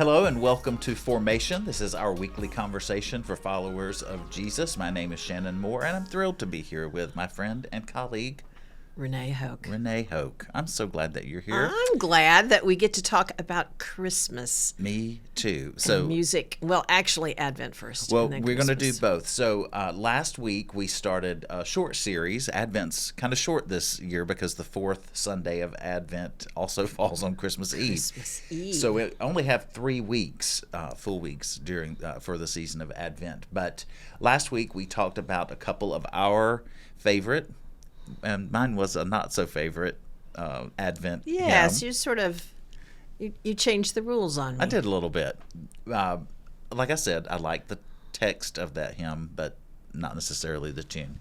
Hello and welcome to Formation. This is our weekly conversation for followers of Jesus. My name is Shannon Moore, and I'm thrilled to be here with my friend and colleague, Renee Hoke. Renee Hoke. I'm so glad that you're here. I'm glad that we get to talk about Christmas. Me too. And music. Well, actually, Advent first. Well, and then we're going to do Christmas. both. So last week we started a short series. Advent's kind of short this year because the fourth Sunday of Advent also falls on Christmas Eve. Christmas Eve. So we only have 3 weeks, full weeks during for the season of Advent. But last week we talked about a couple of our favorite, and mine was a not so favorite Advent Yes, hymn. you sort of you changed the rules on me. I did a little bit. Like I said, I like the text of that hymn, but not necessarily the tune.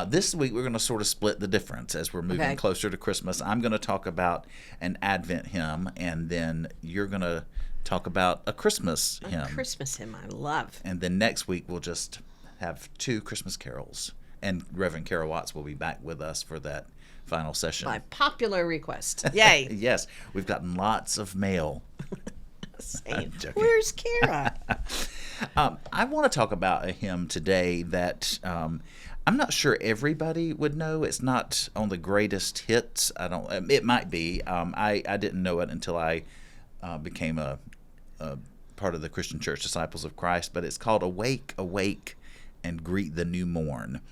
This week, we're going to sort of split the difference as we're moving Okay. closer to Christmas. I'm going to talk about an Advent hymn, and then you're going to talk about a Christmas hymn. Christmas hymn I love. And then next week, we'll just have 2 Christmas carols. And Reverend Carol Watts will be back with us for that final session. By popular request. Yay. Yes, we've gotten lots of mail. Saying, joking. where's Kara? I want to talk about a hymn today that I'm not sure everybody would know. It's not on the greatest hits. I don't. It might be. I didn't know it until I became a part of the Christian Church Disciples of Christ. But it's called "Awake, Awake, and Greet the New Morn,"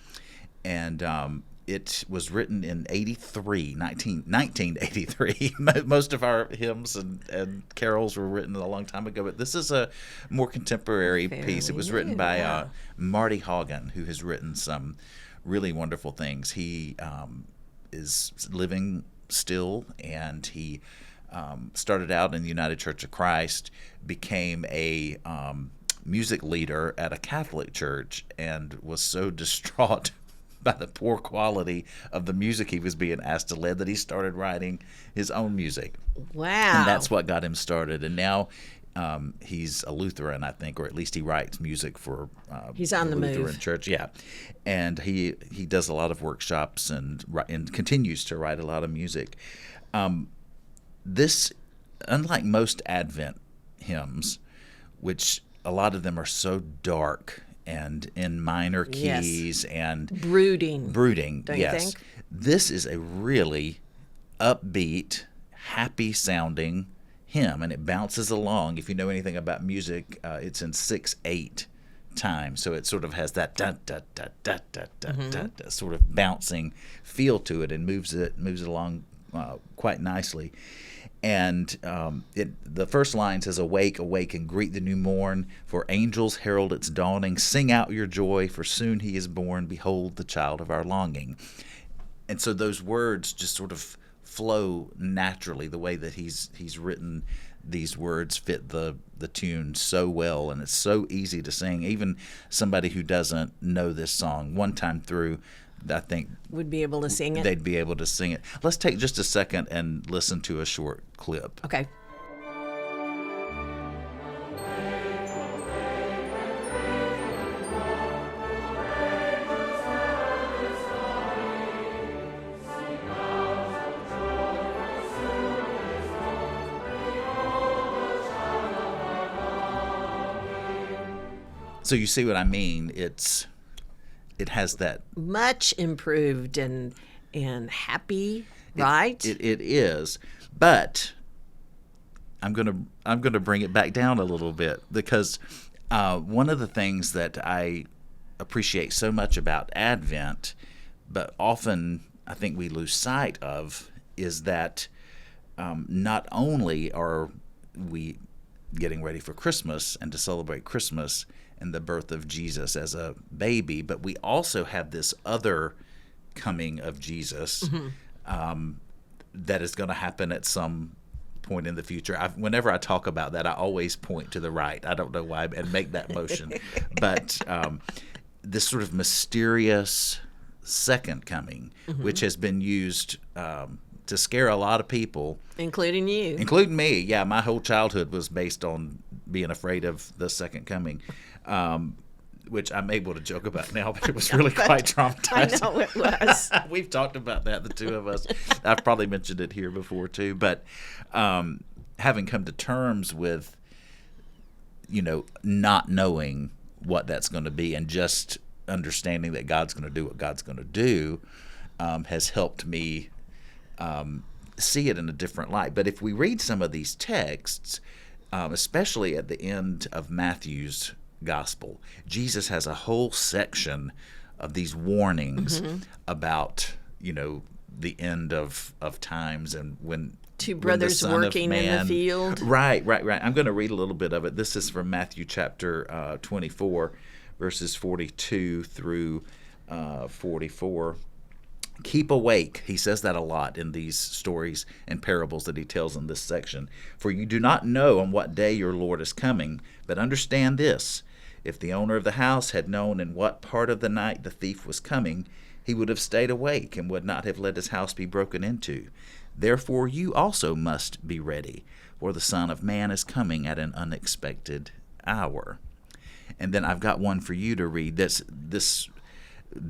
and it was written in 1983. Most of our hymns and carols were written a long time ago, but this is a more contemporary piece. It was written new, by yeah. Marty Haugen, who has written some really wonderful things. He is living still, and he started out in the United Church of Christ, became a music leader at a Catholic church, and was so distraught by the poor quality of the music he was being asked to lead that he started writing his own music. Wow. And that's what got him started. And now he's a Lutheran, I think, or at least he writes music for He's on the Lutheran move. church. Yeah. And he does a lot of workshops and continues to write a lot of music. This, unlike most Advent hymns, which a lot of them are so dark and in minor Yes. keys and brooding. Don't you yes. think? This is a really upbeat, happy sounding hymn, and it bounces along. If you know anything about music, it's in 6/8 time, so it sort of has that da da da da da da da da sort of bouncing feel to it, and moves it along quite nicely. And the first line says, "Awake, awake, and greet the new morn, for angels herald its dawning. Sing out your joy, for soon he is born. Behold, the child of our longing." And so those words just sort of flow naturally. The way that he's written these words fit the tune so well, and it's so easy to sing. Even somebody who doesn't know this song, one time through, I think Would be able to sing it. they'd be able to sing it. Let's take just a second and listen to a short clip. Okay. So you see what I mean? It has that. Much improved and happy, right? It is, but I'm gonna bring it back down a little bit, because one of the things that I appreciate so much about Advent, but often I think we lose sight of, is that not only are we getting ready for Christmas and to celebrate Christmas and the birth of Jesus as a baby, but we also have this other coming of Jesus that is going to happen at some point in the future. Whenever I talk about that, I always point to the right. I don't know why, and make that motion. But this sort of mysterious second coming, which has been used to scare a lot of people, Including you. including me. Yeah, my whole childhood was based on being afraid of the second coming, which I'm able to joke about now, but it was really quite traumatizing. I know it was. We've talked about that, the two of us. I've probably mentioned it here before too, but having come to terms with not knowing what that's going to be and just understanding that God's going to do what God's going to do has helped me see it in a different light. But if we read some of these texts, especially at the end of Matthew's gospel, Jesus has a whole section of these warnings about, the end of times and when Two when the brothers Son of working in the Man- field. Right. I'm going to read a little bit of it. This is from Matthew chapter 24, verses 42 through 44. Keep awake. He says that a lot in these stories and parables that he tells in this section. For you do not know on what day your Lord is coming, but understand this. If the owner of the house had known in what part of the night the thief was coming, he would have stayed awake and would not have let his house be broken into. Therefore you also must be ready, for the Son of Man is coming at an unexpected hour. And then I've got one for you to read. This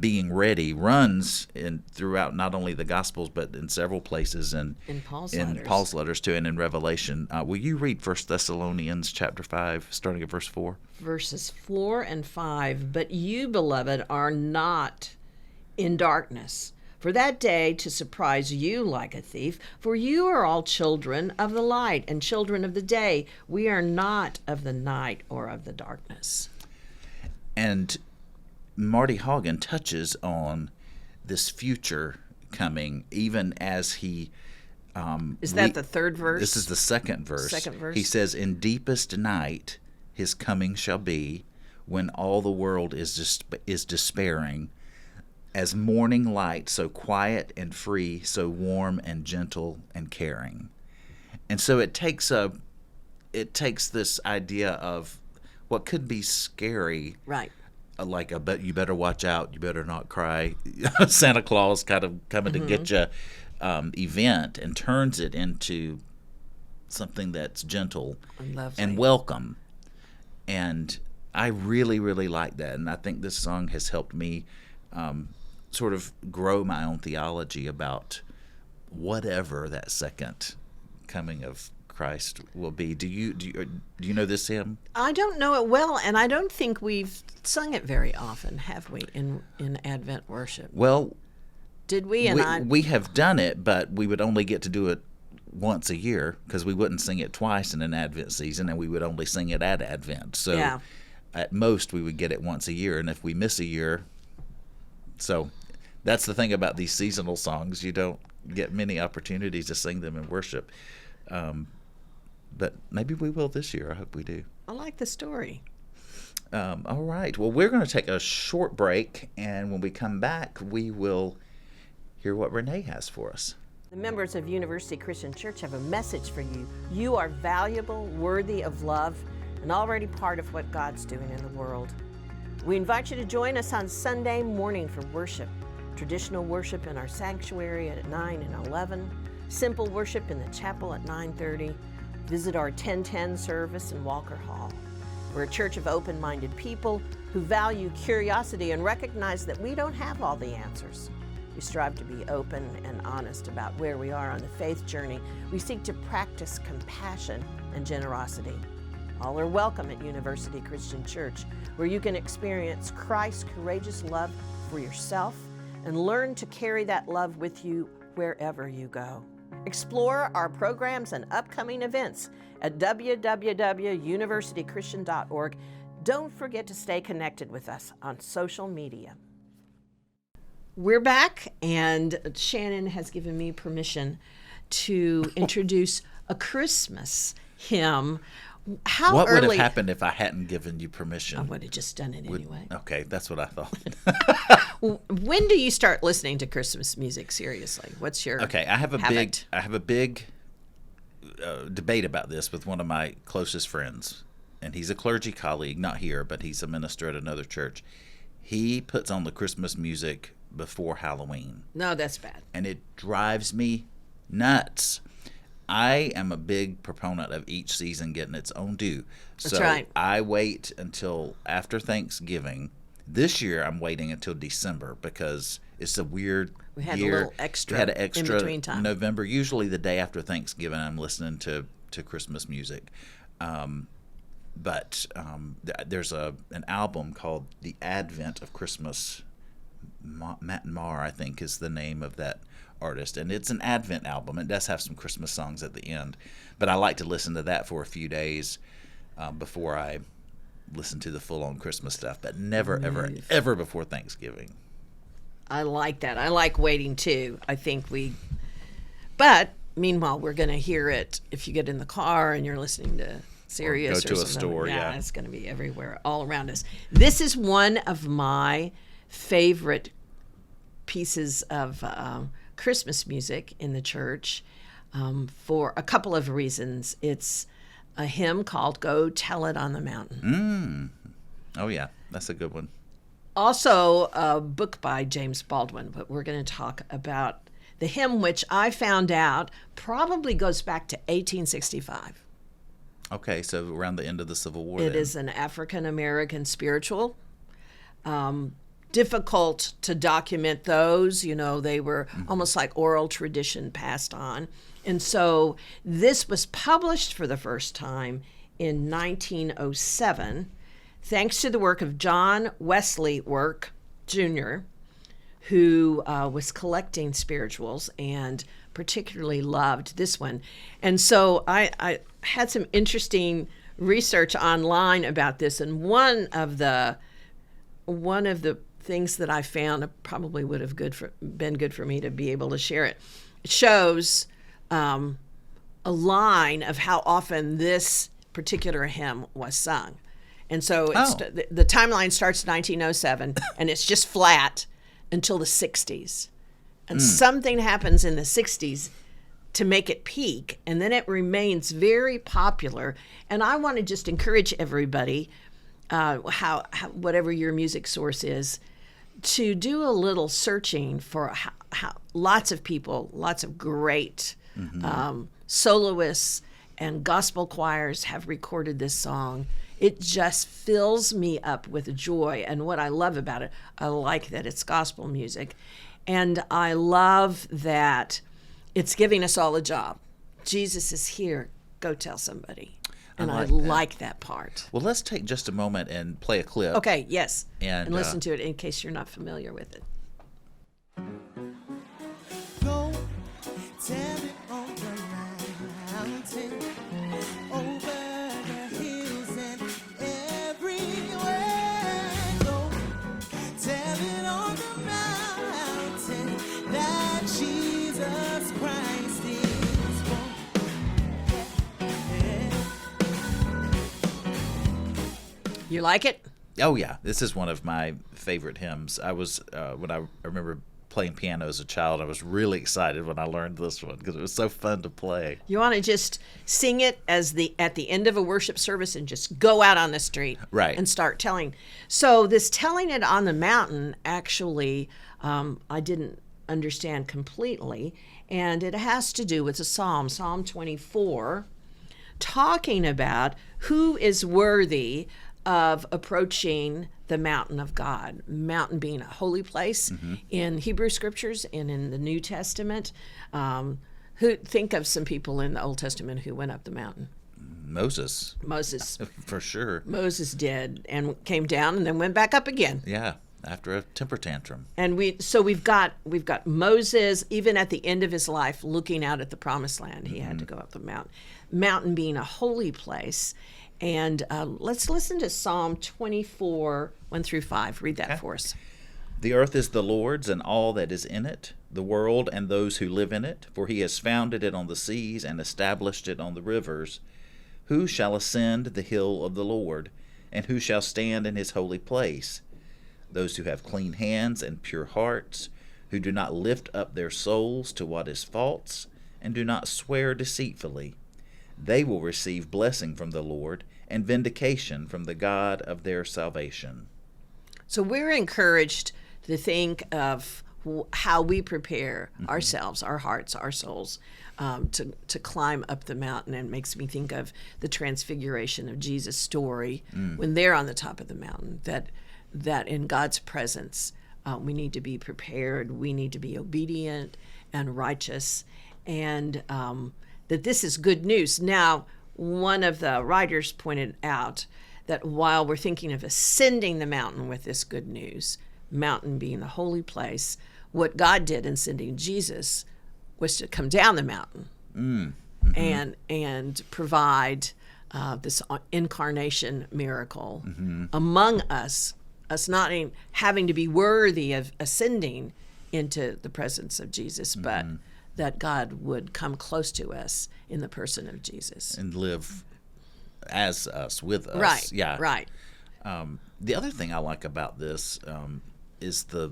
being ready runs throughout not only the Gospels but in several places and In Paul's in letters. Paul's letters too, and in Revelation. Will you read 1 Thessalonians chapter 5, starting at verse 4? Verses 4 and 5. But you, beloved, are not in darkness, for that day to surprise you like a thief. For you are all children of the light and children of the day. We are not of the night or of the darkness. And Marty Haugen touches on this future coming, even as he. Is that the third verse? This is the second verse. Second verse. He says, "In deepest night, his coming shall be, when all the world is despairing, as morning light, so quiet and free, so warm and gentle and caring." And so it takes this idea of what could be scary, Right. like you better watch out, you better not cry, Santa Claus kind of coming to get you event, and turns it into something that's gentle And lovely. and welcome. And I really, really like that. And I think this song has helped me sort of grow my own theology about whatever that second coming of Christ will be. Do you know this hymn? I don't know it well, and I don't think we've sung it very often, have we, in Advent worship? Well, Did we? we have done it, but we would only get to do it once a year because we wouldn't sing it twice in an Advent season, and we would only sing it at Advent. So Yeah. at most we would get it once a year, and if we miss a year, so that's the thing about these seasonal songs. You don't get many opportunities to sing them in worship. But maybe we will this year. I hope we do. I like the story. All right. Well, we're going to take a short break, and when we come back, we will hear what Renee has for us. The members of University Christian Church have a message for you. You are valuable, worthy of love, and already part of what God's doing in the world. We invite you to join us on Sunday morning for worship. Traditional worship in our sanctuary at 9 and 11. Simple worship in the chapel at 9:30. Visit our 10:10 service in Walker Hall. We're a church of open-minded people who value curiosity and recognize that we don't have all the answers. We strive to be open and honest about where we are on the faith journey. We seek to practice compassion and generosity. All are welcome at University Christian Church, where you can experience Christ's courageous love for yourself and learn to carry that love with you wherever you go. Explore our programs and upcoming events at www.universitychristian.org. Don't forget to stay connected with us on social media. We're back, and Shannon has given me permission to introduce a Christmas hymn. How What would early? have happened if I hadn't given you permission? I would have just done it anyway. Okay, that's what I thought. When do you start listening to Christmas music seriously? What's your Okay, I have a habit? big debate about this with one of my closest friends, and he's a clergy colleague, not here, but he's a minister at another church. He puts on the Christmas music before Halloween, No, that's bad. and it drives me nuts. I am a big proponent of each season getting its own due. That's So right. I wait until after Thanksgiving. This year I'm waiting until December because it's a weird We had a year. little extra We had an in extra between time. November. Usually the day after Thanksgiving I'm listening to Christmas music. but there's an album called The Advent of Christmas. Matt Maher, I think, is the name of that artist, and it's an Advent album. It does have some Christmas songs at the end, but I like to listen to that for a few days before I listen to the full-on Christmas stuff, but never, ever before Thanksgiving. I like that. I like waiting too. But meanwhile, we're going to hear it if you get in the car and you're listening to Sirius or go to a something. store. Yeah, it's going to be everywhere, all around us. This is one of my favorite pieces of Christmas music in the church for a couple of reasons. It's a hymn called "Go Tell It on the Mountain." Oh yeah, that's a good one. Also a book by James Baldwin, but we're going to talk about the hymn, which I found out probably goes back to 1865. Okay, so around the end of the Civil War. It is an African-American spiritual. Difficult to document those. They were almost like oral tradition passed on. And so this was published for the first time in 1907, thanks to the work of John Wesley Work, Jr., who was collecting spirituals and particularly loved this one. And so I had some interesting research online about this, and one of the things that I found probably would have been good for me to be able to share it. It shows a line of how often this particular hymn was sung. And so the timeline starts in 1907, and it's just flat until the 60s. And something happens in the 60s to make it peak, and then it remains very popular. And I want to just encourage everybody, how whatever your music source is, to do a little searching for how lots of people, lots of great soloists and gospel choirs have recorded this song. It just fills me up with joy. And what I love about it, I like that it's gospel music. And I love that it's giving us all a job. Jesus is here. Go tell somebody. And I like that part. Well, let's take just a moment and play a clip. Okay, yes. And listen to it in case you're not familiar with it. Go tell it on the mountain, over the hills and everywhere. Go tell it on the mountain that Jesus Christ is born. You like it? Oh yeah, this is one of my favorite hymns. I was when I remember playing piano as a child, I was really excited when I learned this one because it was so fun to play. You want to just sing it at the end of a worship service and just go out on the street, right, and start telling. So this telling it on the mountain, actually, I didn't understand completely, and it has to do with a psalm, Psalm 24, talking about who is worthy of approaching the mountain of God, mountain being a holy place in Hebrew scriptures and in the New Testament. Who think of some people in the Old Testament who went up the mountain? Moses, for sure. Moses did, and came down and then went back up again. Yeah, after a temper tantrum. And we've got Moses, even at the end of his life, looking out at the promised land. He had to go up the mountain being a holy place. And let's listen to Psalm 24, 1-5. Read that for us. The earth is the Lord's and all that is in it, the world and those who live in it, for he has founded it on the seas and established it on the rivers. Who shall ascend the hill of the Lord, and who shall stand in his holy place? Those who have clean hands and pure hearts, who do not lift up their souls to what is false, and do not swear deceitfully. They will receive blessing from the Lord and vindication from the God of their salvation. So we're encouraged to think of how we prepare ourselves, our hearts, our souls, to climb up the mountain. And it makes me think of the transfiguration of Jesus' story when they're on the top of the mountain, that in God's presence we need to be prepared, we need to be obedient and righteous, and that this is good news. Now, one of the writers pointed out that while we're thinking of ascending the mountain with this good news, mountain being the holy place, what God did in sending Jesus was to come down the mountain and provide this incarnation miracle among us not having to be worthy of ascending into the presence of Jesus, but that God would come close to us in the person of Jesus. And live as us, with us. Right, Yeah. right. The other thing I like about this is the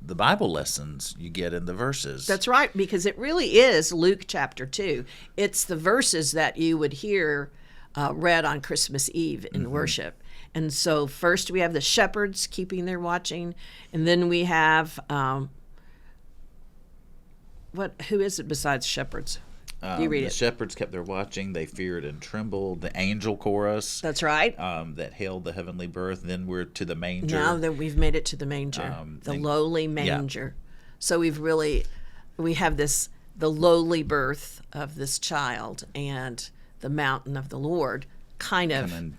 Bible lessons you get in the verses. That's right, because it really is Luke chapter 2. It's the verses that you would hear read on Christmas Eve in worship. And so first we have the shepherds keeping their watching, and then we have, who is it besides shepherds? You read the it. shepherds kept their watching, they feared and trembled. The angel chorus That's right. that hailed the heavenly birth. Then we're to the manger. Now that we've made it to the manger, the lowly manger. So we have the lowly birth of this child and the mountain of the Lord kind of coming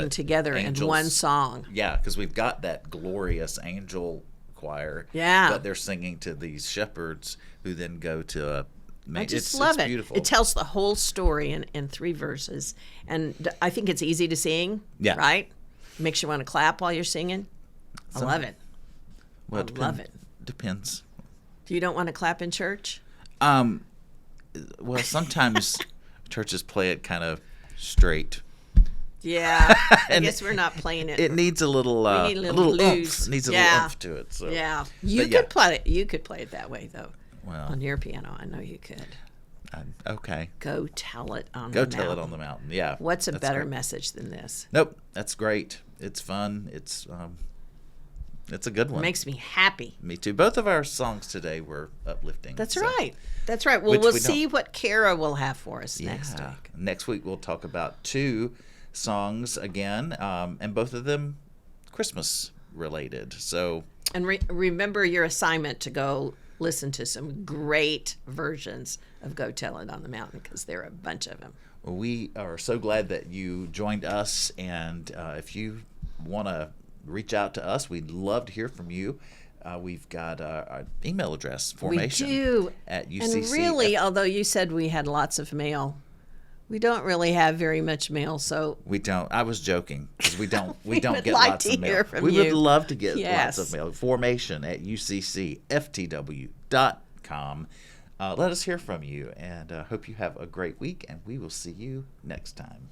together in angels, one song. Yeah, because we've got that glorious angel choir. Yeah. But they're singing to these shepherds who then go to a I just love it's it. Beautiful. It tells the whole story in 3 verses. And I think it's easy to sing. Yeah. Right? Makes you want to clap while you're singing. I love it. Well, I love it. Depends. You don't want to clap in church? Well, sometimes churches play it kind of straight. Yeah. I And guess we're not playing it. It needs a little, We need a little oomph. blues. It needs a Yeah. little oomph to it. So. Yeah. You But yeah. could play it. You could play it that way though. Well, On your piano, I know you could. okay. Go tell it on Go the tell it mountain. on the mountain. Yeah. What's a That's better great. message than this? Nope. That's great. It's fun. It's a good one. It makes me happy. Me too. Both of our songs today were uplifting. That's so- right. That's right. Well, Which we'll we see what Kara will have for us next Yeah. week. Next week we'll talk about 2 songs again, and both of them Christmas related. So And remember your assignment to go listen to some great versions of Go Tell It on the Mountain, because there are a bunch of them. we are so glad that you joined us, and if you want to reach out to us, we'd love to hear from you. We've got our email address, formation We do. at UCC. And really, although you said we had lots of mail, we don't really have very much mail. So We don't. I was joking because we don't. We We don't would get like lots to of mail. hear from We would you. love to get Yes. lots of mail. Formation at uccftw.com. Let us hear from you, and hope you have a great week. And we will see you next time.